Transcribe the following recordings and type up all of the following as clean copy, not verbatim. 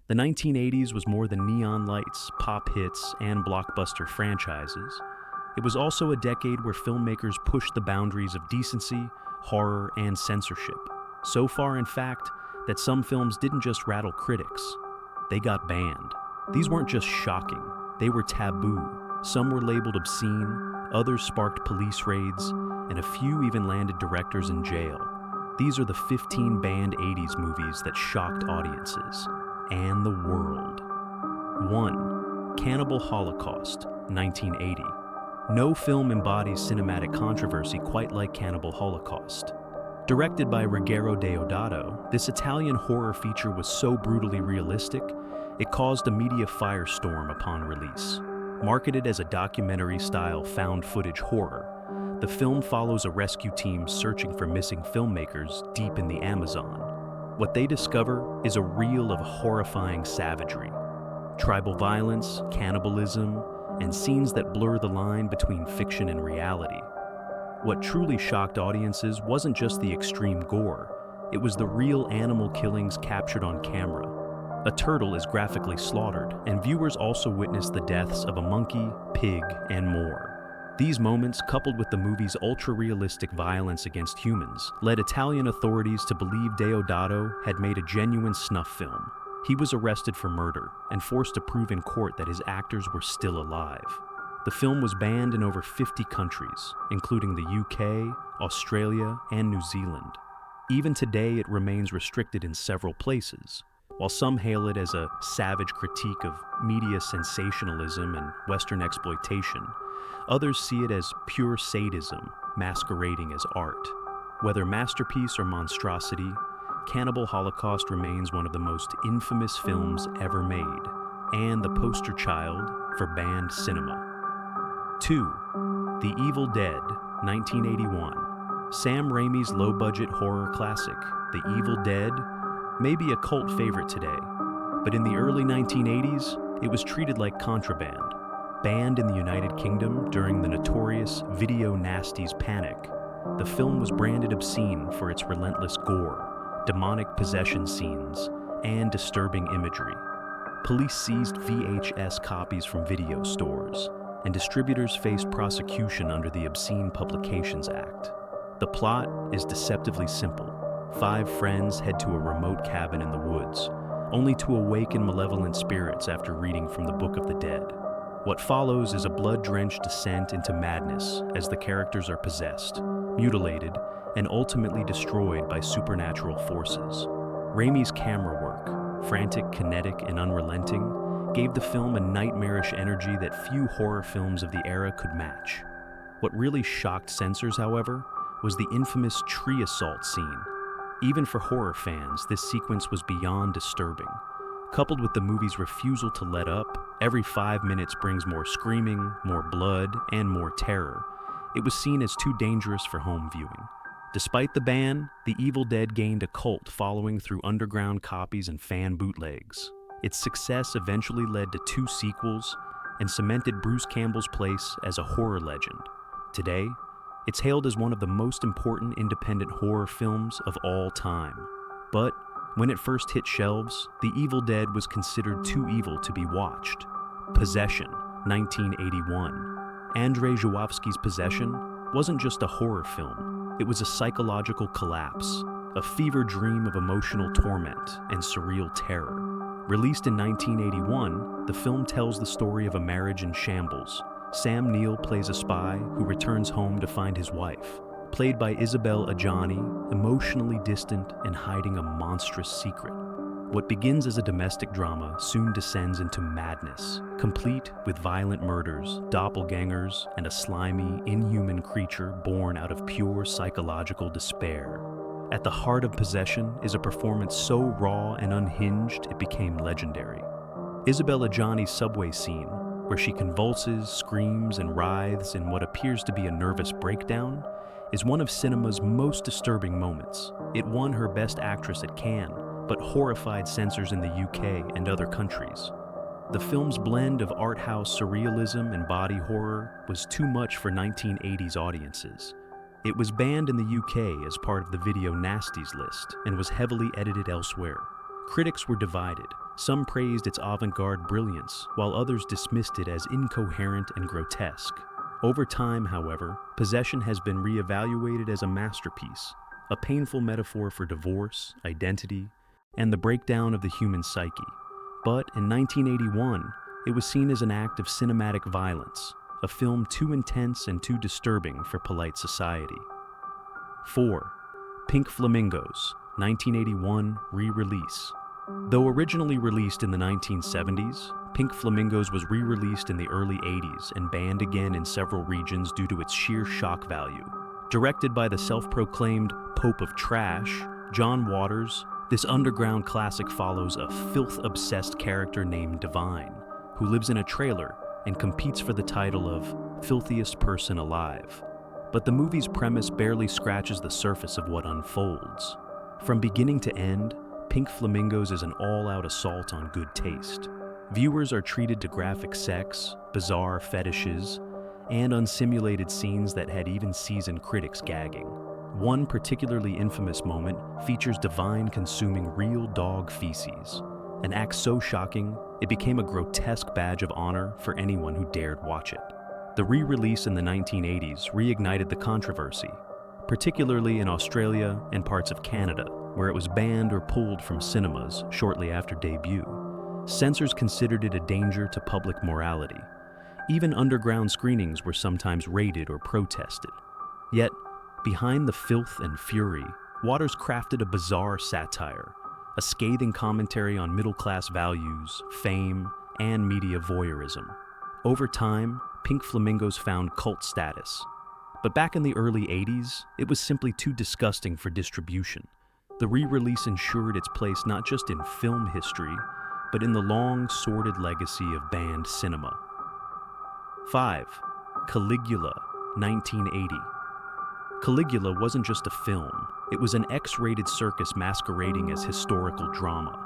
The 1980s was more than neon lights, pop hits, and blockbuster franchises. It was also a decade where filmmakers pushed the boundaries of decency, horror, and censorship. So far, in fact, that some films didn't just rattle critics, they got banned. These weren't just shocking, they were taboo. Some were labeled obscene, others sparked police raids, and a few even landed directors in jail. These are the 15 banned 80s movies that shocked audiences and the world. 1. Cannibal Holocaust, 1980. No film embodies cinematic controversy quite like Cannibal Holocaust. Directed by Ruggero Deodato, this Italian horror feature was so brutally realistic, it caused a media firestorm upon release. Marketed as a documentary-style found-footage horror, the film follows a rescue team searching for missing filmmakers deep in the Amazon. What they discover is a reel of horrifying savagery. Tribal violence, cannibalism, and scenes that blur the line between fiction and reality. What truly shocked audiences wasn't just the extreme gore, it was the real animal killings captured on camera. A turtle is graphically slaughtered, and viewers also witness the deaths of a monkey, pig, and more. These moments, coupled with the movie's ultra-realistic violence against humans, led Italian authorities to believe Deodato had made a genuine snuff film. He was arrested for murder and forced to prove in court that his actors were still alive. The film was banned in over 50 countries, including the UK, Australia, and New Zealand. Even today, it remains restricted in several places. While some hail it as a savage critique of media sensationalism and Western exploitation, others see it as pure sadism masquerading as art. Whether masterpiece or monstrosity, Cannibal Holocaust remains one of the most infamous films ever made, and the poster child for banned cinema. 2. The Evil Dead, 1981. Sam Raimi's low-budget horror classic, The Evil Dead, may be a cult favorite today, but in the early 1980s, it was treated like contraband. Banned in the United Kingdom during the notorious Video Nasties panic, the film was branded obscene for its relentless gore, demonic possession scenes, and disturbing imagery. Police seized VHS copies from video stores, and distributors faced prosecution under the Obscene Publications Act. The plot is deceptively simple. 5 friends head to a remote cabin in the woods, only to awaken malevolent spirits after reading from the Book of the Dead. What follows is a blood-drenched descent into madness as the characters are possessed, mutilated, and ultimately destroyed by supernatural forces. Raimi's camera work, frantic, kinetic, and unrelenting, gave the film a nightmarish energy that few horror films of the era could match. What really shocked censors, however, was the infamous tree assault scene. Even for horror fans, this sequence was beyond disturbing. Coupled with the movie's refusal to let up, every 5 minutes brings more screaming, more blood, and more terror. It was seen as too dangerous for home viewing. Despite the ban, The Evil Dead gained a cult following through underground copies and fan bootlegs. Its success eventually led to 2 sequels and cemented Bruce Campbell's place as a horror legend. Today, it's hailed as one of the most important independent horror films of all time. But when it first hit shelves, The Evil Dead was considered too evil to be watched. Possession, 1981. Andrzej Żuławski's Possession wasn't just a horror film, it was a psychological collapse, a fever dream of emotional torment and surreal terror. Released in 1981, the film tells the story of a marriage in shambles. Sam Neill plays a spy who returns home to find his wife, played by Isabelle Adjani, emotionally distant and hiding a monstrous secret. What begins as a domestic drama soon descends into madness, complete with violent murders, doppelgangers, and a slimy, inhuman creature born out of pure psychological despair. At the heart of Possession is a performance so raw and unhinged it became legendary. Isabelle Adjani's subway scene, where she convulses, screams, and writhes in what appears to be a nervous breakdown, is one of cinema's most disturbing moments. It won her Best Actress at Cannes, but horrified censors in the UK and other countries. The film's blend of art house surrealism and body horror was too much for 1980s audiences. It was banned in the UK as part of the Video Nasties list and was heavily edited elsewhere. Critics were divided. Some praised its avant-garde brilliance, while others dismissed it as incoherent and grotesque. Over time, however, Possession has been re-evaluated as a masterpiece, a painful metaphor for divorce, identity, and the breakdown of the human psyche. But in 1981, it was seen as an act of cinematic violence, a film too intense and too disturbing for polite society. 4. Pink Flamingos, 1981 re-release. Though originally released in the 1970s, Pink Flamingos was re-released in the early 80s and banned again in several regions due to its sheer shock value. Directed by the self-proclaimed Pope of Trash, John Waters, this underground classic follows a filth-obsessed character named Divine, who lives in a trailer and competes for the title of filthiest person alive. But the movie's premise barely scratches the surface of what unfolds. From beginning to end, Pink Flamingos is an all-out assault on good taste. Viewers are treated to graphic sex, bizarre fetishes, and unsimulated scenes that had even seasoned critics gagging. One particularly infamous moment features Divine consuming real dog feces, an act so shocking it became a grotesque badge of honor for anyone who dared watch it. The re-release in the 1980s reignited the controversy, particularly in Australia and parts of Canada, where it was banned or pulled from cinemas shortly after debut. Censors considered it a danger to public morality. Even underground screenings were sometimes raided or protested. Yet, behind the filth and fury, Waters crafted a bizarre satire, a scathing commentary on middle-class values, fame, and media voyeurism. Over time, Pink Flamingos found cult status. But back in the early 80s, it was simply too disgusting for distribution. The re-release ensured its place not just in film history, but in the long, sordid legacy of banned cinema. 5. Caligula, 1980. Caligula wasn't just a film, it was an X-rated circus masquerading as historical drama.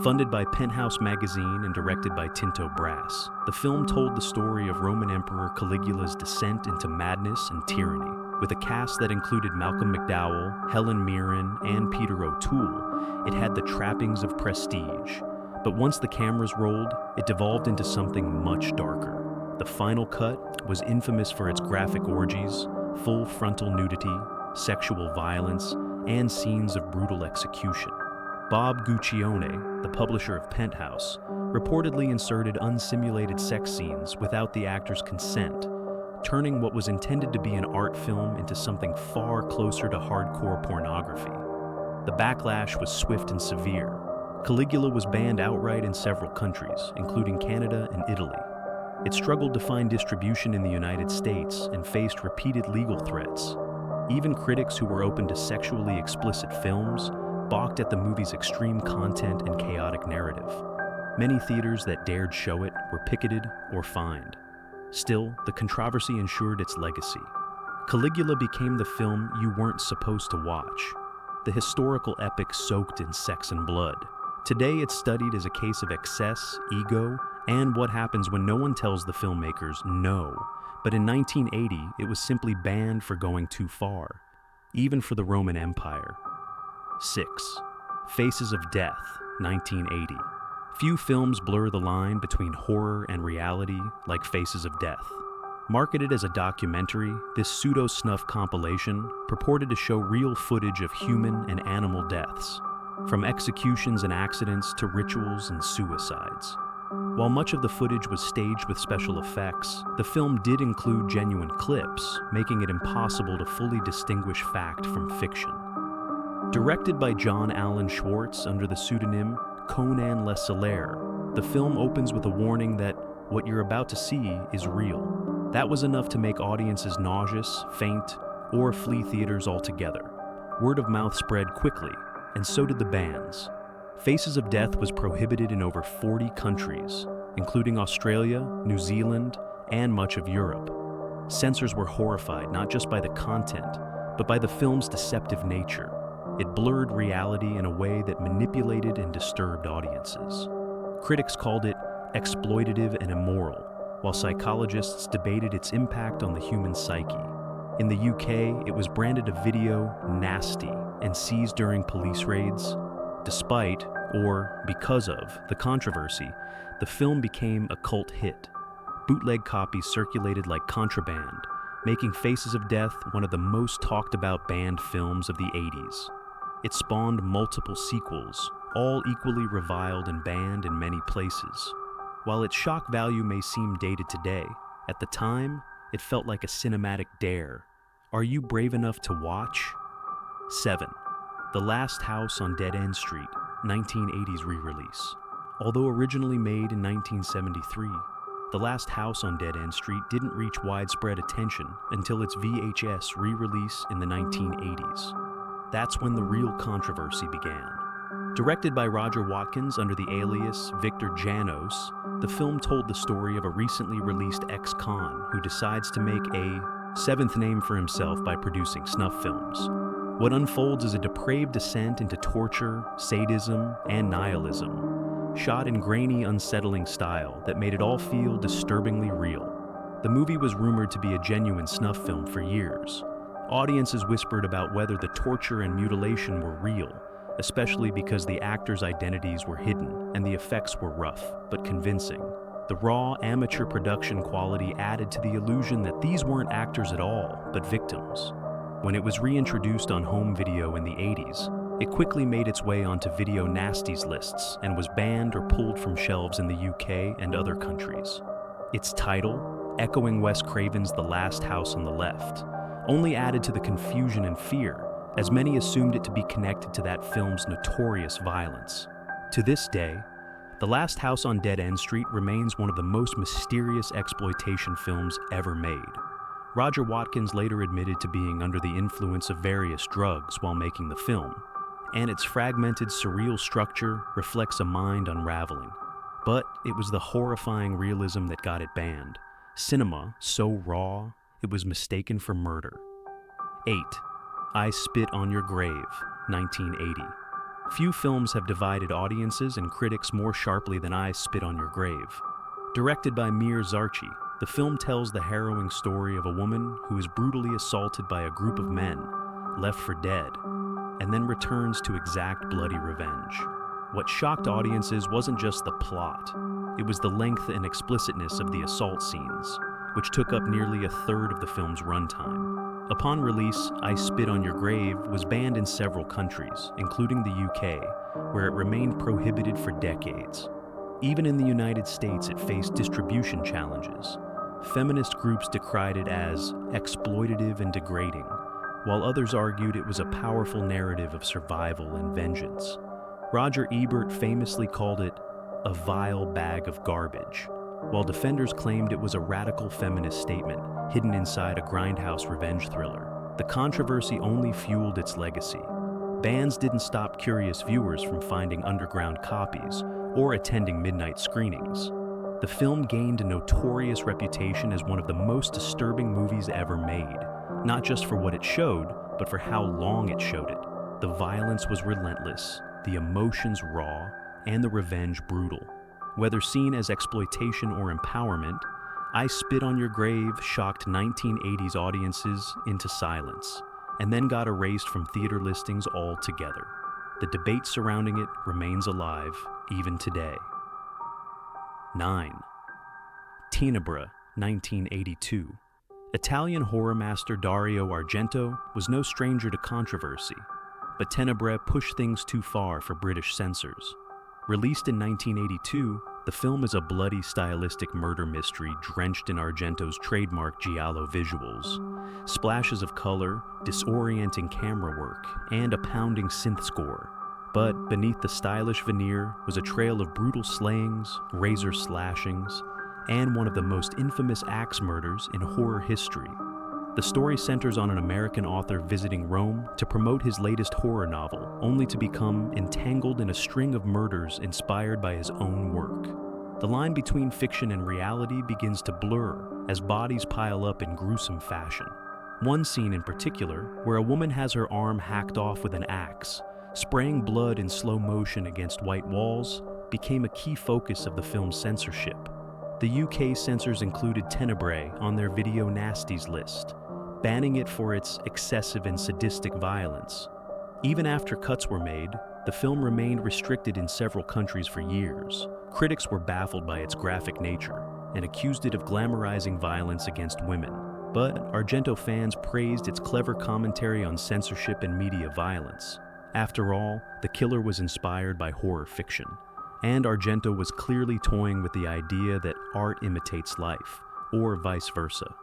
Funded by Penthouse magazine and directed by Tinto Brass, the film told the story of Roman Emperor Caligula's descent into madness and tyranny. With a cast that included Malcolm McDowell, Helen Mirren, and Peter O'Toole, it had the trappings of prestige. But once the cameras rolled, it devolved into something much darker. The final cut was infamous for its graphic orgies, full frontal nudity, sexual violence, and scenes of brutal execution. Bob Guccione, the publisher of Penthouse, reportedly inserted unsimulated sex scenes without the actors' consent, turning what was intended to be an art film into something far closer to hardcore pornography. The backlash was swift and severe. Caligula was banned outright in several countries, including Canada and Italy. It struggled to find distribution in the United States and faced repeated legal threats. Even critics who were open to sexually explicit films balked at the movie's extreme content and chaotic narrative. Many theaters that dared show it were picketed or fined. Still, the controversy ensured its legacy. Caligula became the film you weren't supposed to watch, the historical epic soaked in sex and blood. Today it's studied as a case of excess, ego, and what happens when no one tells the filmmakers no. But in 1980, it was simply banned for going too far, even for the Roman Empire. 6. Faces of Death, 1980. Few films blur the line between horror and reality like Faces of Death. Marketed as a documentary, this pseudo-snuff compilation purported to show real footage of human and animal deaths, from executions and accidents to rituals and suicides. While much of the footage was staged with special effects, the film did include genuine clips, making it impossible to fully distinguish fact from fiction. Directed by John Allen Schwartz under the pseudonym Conan Le Solaire, the film opens with a warning that what you're about to see is real. That was enough to make audiences nauseous, faint, or flee theaters altogether. Word of mouth spread quickly, and so did the bans. Faces of Death was prohibited in over 40 countries, including Australia, New Zealand, and much of Europe. Censors were horrified not just by the content, but by the film's deceptive nature. It blurred reality in a way that manipulated and disturbed audiences. Critics called it exploitative and immoral, while psychologists debated its impact on the human psyche. In the UK, it was branded a video nasty and seized during police raids. Despite, or because of, the controversy, the film became a cult hit. Bootleg copies circulated like contraband, making Faces of Death one of the most talked about banned films of the 80s. It spawned multiple sequels, all equally reviled and banned in many places. While its shock value may seem dated today, at the time, it felt like a cinematic dare. Are you brave enough to watch? 7. The Last House on Dead End Street, 1980s re-release. Although originally made in 1973, The Last House on Dead End Street didn't reach widespread attention until its VHS re-release in the 1980s. That's when the real controversy began. Directed by Roger Watkins under the alias Victor Janos, the film told the story of a recently released ex-con who decides to make a seventh name for himself by producing snuff films. What unfolds is a depraved descent into torture, sadism, and nihilism, shot in grainy, unsettling style that made it all feel disturbingly real. The movie was rumored to be a genuine snuff film for years. Audiences whispered about whether the torture and mutilation were real, especially because the actors' identities were hidden and the effects were rough but convincing. The raw, amateur production quality added to the illusion that these weren't actors at all, but victims. When it was reintroduced on home video in the 80s, it quickly made its way onto video nasties lists and was banned or pulled from shelves in the UK and other countries. Its title, echoing Wes Craven's The Last House on the Left, only added to the confusion and fear, as many assumed it to be connected to that film's notorious violence. To this day, The Last House on Dead End Street remains one of the most mysterious exploitation films ever made. Roger Watkins later admitted to being under the influence of various drugs while making the film, and its fragmented, surreal structure reflects a mind unraveling. But it was the horrifying realism that got it banned. Cinema so raw, it was mistaken for murder. 8. I Spit on Your Grave, 1980. Few films have divided audiences and critics more sharply than I Spit on Your Grave. Directed by Mir Zarchi, the film tells the harrowing story of a woman who is brutally assaulted by a group of men, left for dead, and then returns to exact bloody revenge. What shocked audiences wasn't just the plot, it was the length and explicitness of the assault scenes, which took up nearly a third of the film's runtime. Upon release, I Spit on Your Grave was banned in several countries, including the UK, where it remained prohibited for decades. Even in the United States, it faced distribution challenges. Feminist groups decried it as exploitative and degrading, while others argued it was a powerful narrative of survival and vengeance. Roger Ebert famously called it a vile bag of garbage, while defenders claimed it was a radical feminist statement hidden inside a grindhouse revenge thriller. The controversy only fueled its legacy. Bans didn't stop curious viewers from finding underground copies or attending midnight screenings. The film gained a notorious reputation as one of the most disturbing movies ever made, not just for what it showed, but for how long it showed it. The violence was relentless, the emotions raw, and the revenge brutal. Whether seen as exploitation or empowerment, I Spit on Your Grave shocked 1980s audiences into silence, and then got erased from theater listings altogether. The debate surrounding it remains alive even today. 9. Tenebrae, 1982. Italian horror master Dario Argento was no stranger to controversy, but Tenebrae pushed things too far for British censors. Released in 1982, the film is a bloody stylistic murder mystery drenched in Argento's trademark giallo visuals. Splashes of color, disorienting camera work, and a pounding synth score. But beneath the stylish veneer was a trail of brutal slayings, razor slashings, and one of the most infamous axe murders in horror history. The story centers on an American author visiting Rome to promote his latest horror novel, only to become entangled in a string of murders inspired by his own work. The line between fiction and reality begins to blur as bodies pile up in gruesome fashion. One scene in particular, where a woman has her arm hacked off with an axe, spraying blood in slow motion against white walls, became a key focus of the film's censorship. The UK censors included Tenebrae on their video nasties list, banning it for its excessive and sadistic violence. Even after cuts were made, the film remained restricted in several countries for years. Critics were baffled by its graphic nature and accused it of glamorizing violence against women. But Argento fans praised its clever commentary on censorship and media violence. After all, the killer was inspired by horror fiction, and Argento was clearly toying with the idea that art imitates life, or vice versa.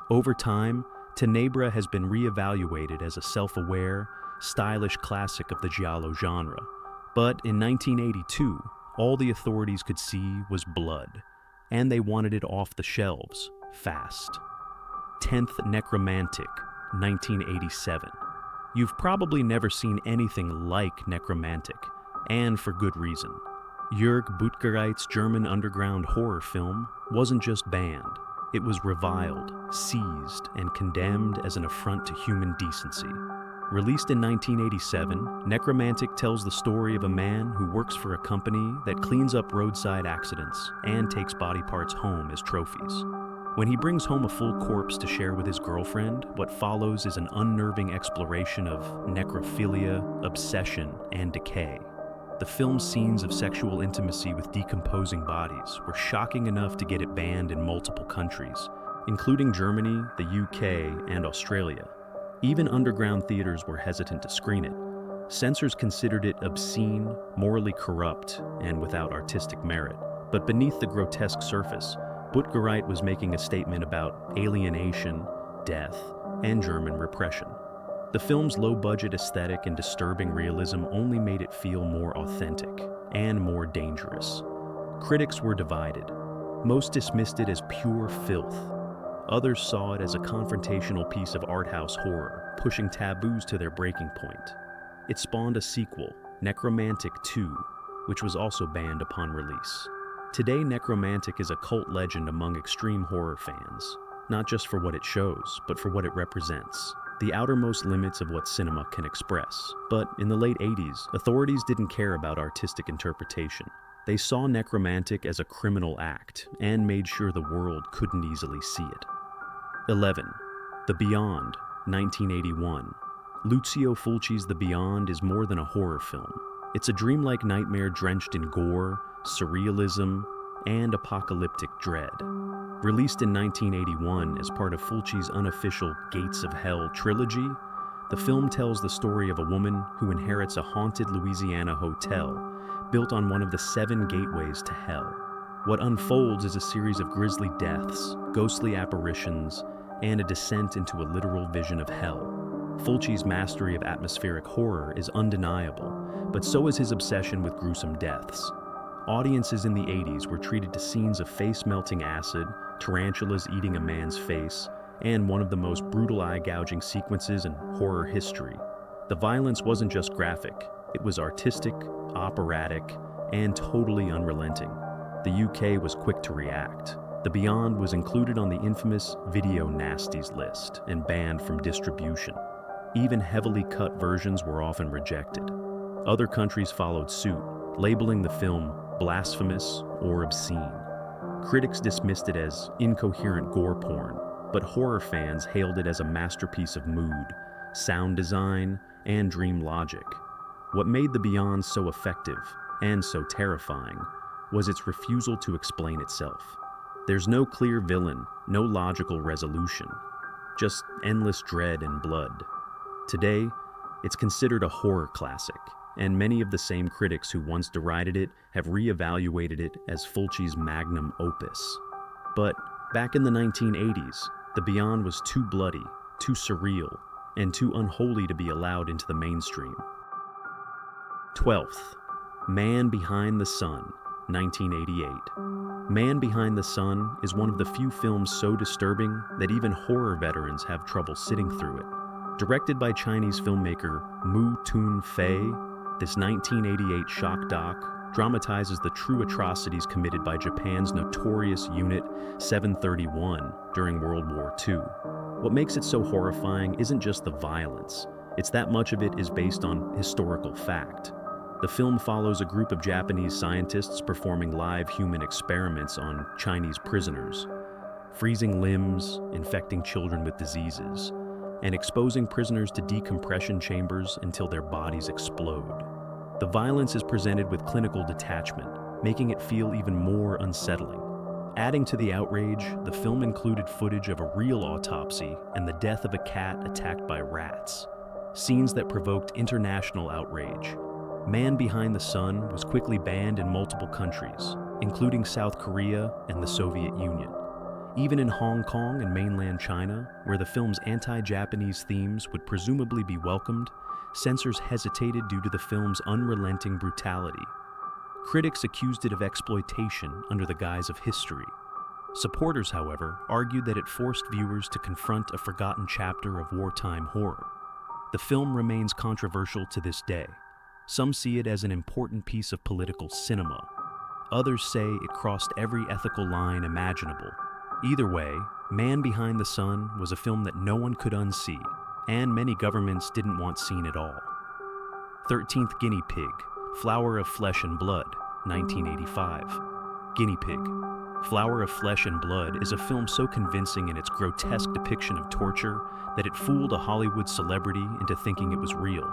Over time, Tenebrae has been reevaluated as a self-aware, stylish classic of the giallo genre. But in 1982, all the authorities could see was blood, and they wanted it off the shelves, fast. 10th Nekromantik, 1987. You've probably never seen anything like Nekromantik, and for good reason. Jörg Buttgereit's German underground horror film wasn't just banned, it was reviled, seized, and condemned as an affront to human decency. Released in 1987, Nekromantik tells the story of a man who works for a company that cleans up roadside accidents and takes body parts home as trophies. When he brings home a full corpse to share with his girlfriend, what follows is an unnerving exploration of necrophilia, obsession, and decay. The film's scenes of sexual intimacy with decomposing bodies were shocking enough to get it banned in multiple countries, including Germany, the UK, and Australia. Even underground theaters were hesitant to screen it. Censors considered it obscene, morally corrupt, and without artistic merit. But beneath the grotesque surface, Buttgereit was making a statement about alienation, death, and German repression. The film's low-budget aesthetic and disturbing realism only made it feel more authentic and more dangerous. Critics were divided. Most dismissed it as pure filth. Others saw it as a confrontational piece of art house horror, pushing taboos to their breaking point. It spawned a sequel, Nekromantik 2, which was also banned upon release. Today, Nekromantik is a cult legend among extreme horror fans, not just for what it shows, but for what it represents, the outermost limits of what cinema can express. But in the late 80s, authorities didn't care about artistic interpretation. They saw Nekromantik as a criminal act and made sure the world couldn't easily see it. 11. The Beyond, 1981. Lucio Fulci's The Beyond is more than a horror film. It's a dreamlike nightmare drenched in gore, surrealism, and apocalyptic dread. Released in 1981 as part of Fulci's unofficial Gates of Hell trilogy, the film tells the story of a woman who inherits a haunted Louisiana hotel built on one of the 7 gateways to hell. What unfolds is a series of grisly deaths, ghostly apparitions, and a descent into a literal vision of hell. Fulci's mastery of atmospheric horror is undeniable, but so is his obsession with gruesome deaths. Audiences in the 80s were treated to scenes of face-melting acid, tarantulas eating a man's face, and one of the most brutal eye-gouging sequences in horror history. The violence wasn't just graphic, it was artistic, operatic, and totally unrelenting. The UK was quick to react. The Beyond was included on the infamous Video Nasties list and banned from distribution. Even heavily cut versions were often rejected. Other countries followed suit, labeling the film blasphemous or obscene. Critics dismissed it as incoherent gore porn, but horror fans hailed it as a masterpiece of mood, sound design, and dream logic. What made The Beyond so effective, and so terrifying, was its refusal to explain itself. There's no clear villain, no logical resolution, just endless dread and blood. Today, it's considered a horror classic, and many of the same critics who once derided it have re-evaluated it as Fulci's magnum opus. But back in the 1980s, The Beyond was too bloody, too surreal, and too unholy to be allowed into the mainstream. 12th, Man Behind the Sun, 1988. Man Behind the Sun is one of the few films so disturbing that even horror veterans have trouble sitting through it. Directed by Chinese filmmaker Mu Tun-fei, this 1988 shock doc dramatizes the true atrocities committed by Japan's notorious Unit 731 during World War II. What makes it so horrifying isn't just the violence, it's that much of it is based on historical fact. The film follows a group of Japanese scientists performing live human experiments on Chinese prisoners, freezing limbs, infecting children with diseases, and exposing prisoners to decompression chambers until their bodies explode. The violence is presented with clinical detachment, making it feel even more unsettling. Adding to the outrage, the film included footage of a real autopsy and the death of a cat attacked by rats, scenes that provoked international outrage. Man Behind the Sun was quickly banned in multiple countries, including South Korea and the Soviet Union. Even in Hong Kong and mainland China, where the film's anti-Japanese themes would presumably be welcomed, censors hesitated due to the film's unrelenting brutality. Critics accused it of exploitation under the guise of history. Supporters, however, argued that it forced viewers to confront a forgotten chapter of wartime horror. The film remains controversial to this day. Some see it as an important piece of political cinema. Others say it crossed every ethical line imaginable. Either way, Man Behind the Sun was a film that no one could unsee, and many governments didn't want seen at all. 13th Guinea Pig, Flower of Flesh and Blood, 1985. Guinea Pig, Flower of Flesh and Blood is a film so convincing in its grotesque depiction of torture that it fooled a Hollywood celebrity into thinking it was real.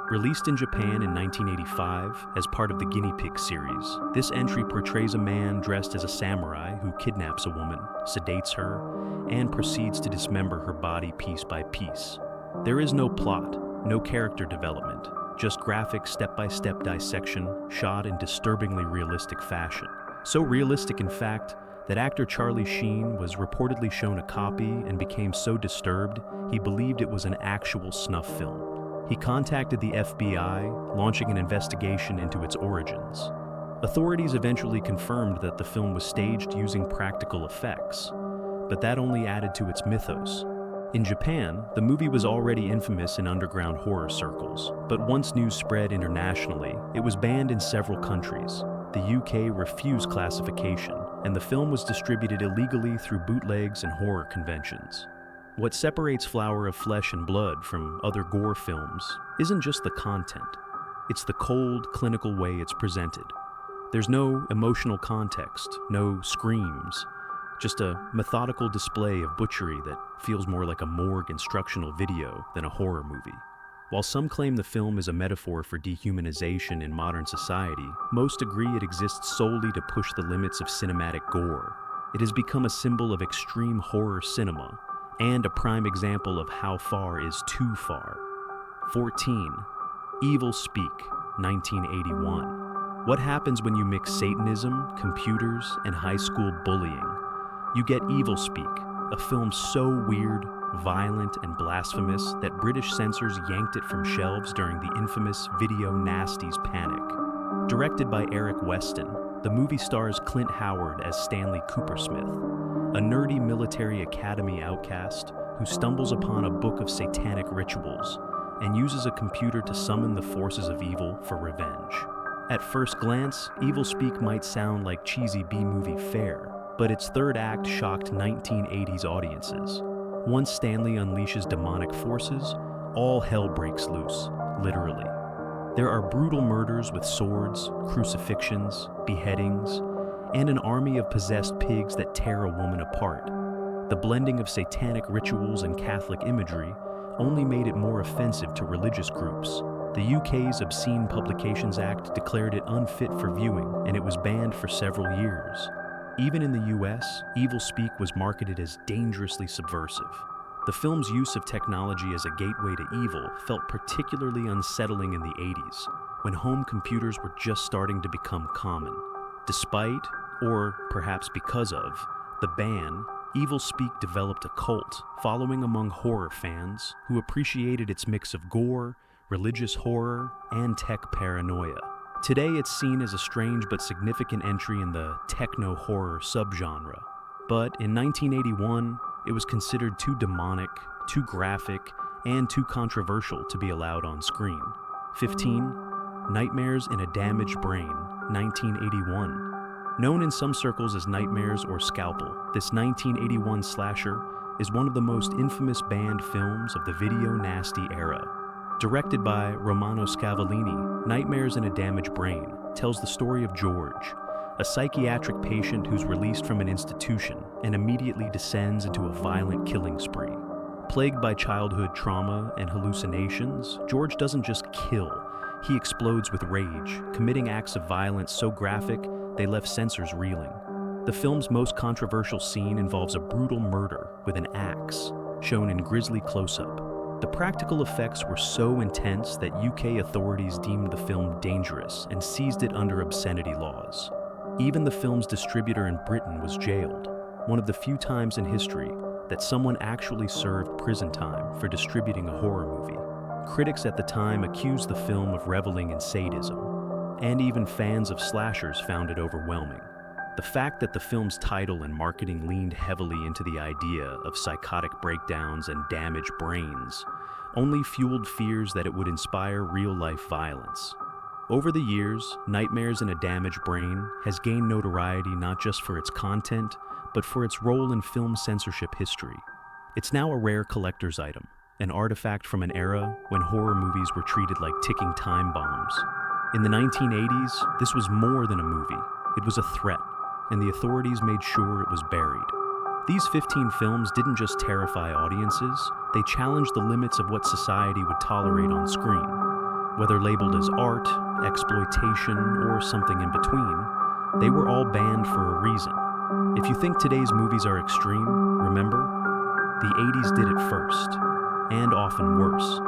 Released in Japan in 1985 as part of the Guinea Pig series, this entry portrays a man dressed as a samurai who kidnaps a woman, sedates her, and proceeds to dismember her body piece by piece. There is no plot, no character development, just graphic step-by-step dissection shot in disturbingly realistic fashion. So realistic, in fact, that actor Charlie Sheen was reportedly shown a copy and became so disturbed he believed it was an actual snuff film. He contacted the FBI, launching an investigation into its origins. Authorities eventually confirmed that the film was staged using practical effects, but that only added to its mythos. In Japan, the movie was already infamous in underground horror circles, but once news spread internationally, it was banned in several countries. The UK refused classification, and the film was distributed illegally through bootlegs and horror conventions. What separates Flower of Flesh and Blood from other gore films isn't just the content. It's the cold, clinical way it's presented. There's no emotional context, no screams, just a methodical display of butchery that feels more like a morgue instructional video than a horror movie. While some claim the film is a metaphor for dehumanization in modern society, most agree it exists solely to push the limits of cinematic gore. It has become a symbol of extreme horror cinema, and a prime example of how far is too far. 14. Evil Speak, 1981. What happens when you mix Satanism, computers, and high school bullying? You get Evil Speak, a film so weird, violent, and blasphemous that British censors yanked it from shelves during the infamous Video Nasties panic. Directed by Eric Weston, the movie stars Clint Howard as Stanley Coopersmith, a nerdy military academy outcast who stumbles upon a book of satanic rituals and uses a computer to summon the forces of evil for revenge. At first glance, Evil Speak might sound like cheesy B-movie fare, but its third act shocked 1980s audiences. Once Stanley unleashes demonic forces, all hell breaks loose, literally. There are brutal murders with swords, crucifixions, beheadings, and an army of possessed pigs that tear a woman apart. The blending of satanic rituals and Catholic imagery only made it more offensive to religious groups. The UK's Obscene Publications Act declared it unfit for viewing, and it was banned for several years. Even in the US, Evil Speak was marketed as dangerously subversive. The film's use of technology as a gateway to evil felt particularly unsettling in the 80s, when home computers were just starting to become common. Despite, or perhaps because of, the ban, Evil Speak developed a cult following among horror fans who appreciated its mix of gore, religious horror, and tech paranoia. Today it's seen as a strange but significant entry in the techno-horror subgenre. But in 1981, it was considered too demonic, too graphic, and too controversial to be allowed on screen. 15. Nightmares in a Damaged Brain, 1981. Known in some circles as Nightmares or Scalpel, this 1981 slasher is one of the most infamous banned films of the Video Nasty era. Directed by Romano Scavallini, Nightmares in a Damaged Brain tells the story of George, a psychiatric patient who's released from an institution and immediately descends into a violent killing spree. Plagued by childhood trauma and hallucinations, George doesn't just kill, he explodes with rage, committing acts of violence so graphic they left censors reeling. The film's most controversial scene involves a brutal murder with an axe, shown in grisly close-up. The practical effects were so intense that UK authorities deemed the film dangerous and seized it under obscenity laws. Even the film's distributor in Britain was jailed, one of the few times in history that someone actually served prison time for distributing a horror movie. Critics at the time accused the film of reveling in sadism, and even fans of slashers found it overwhelming. The fact that the film's title and marketing leaned heavily into the idea of psychotic breakdowns and damaged brains only fueled fears that it would inspire real-life violence. Over the years, Nightmares in a Damaged Brain has gained notoriety not just for its content, but for its role in film censorship history. It's now a rare collector's item, an artifact from an era when horror movies were treated like ticking time bombs. In the 1980s, this was more than a movie. It was a threat, and the authorities made sure it was buried. These 15 films didn't just terrify audiences, they challenged the limits of what society would tolerate on screen. Whether labeled as art, exploitation, or something in between, they were all banned for a reason. If you think today's movies are extreme, remember, the 80s did it first, and often worse.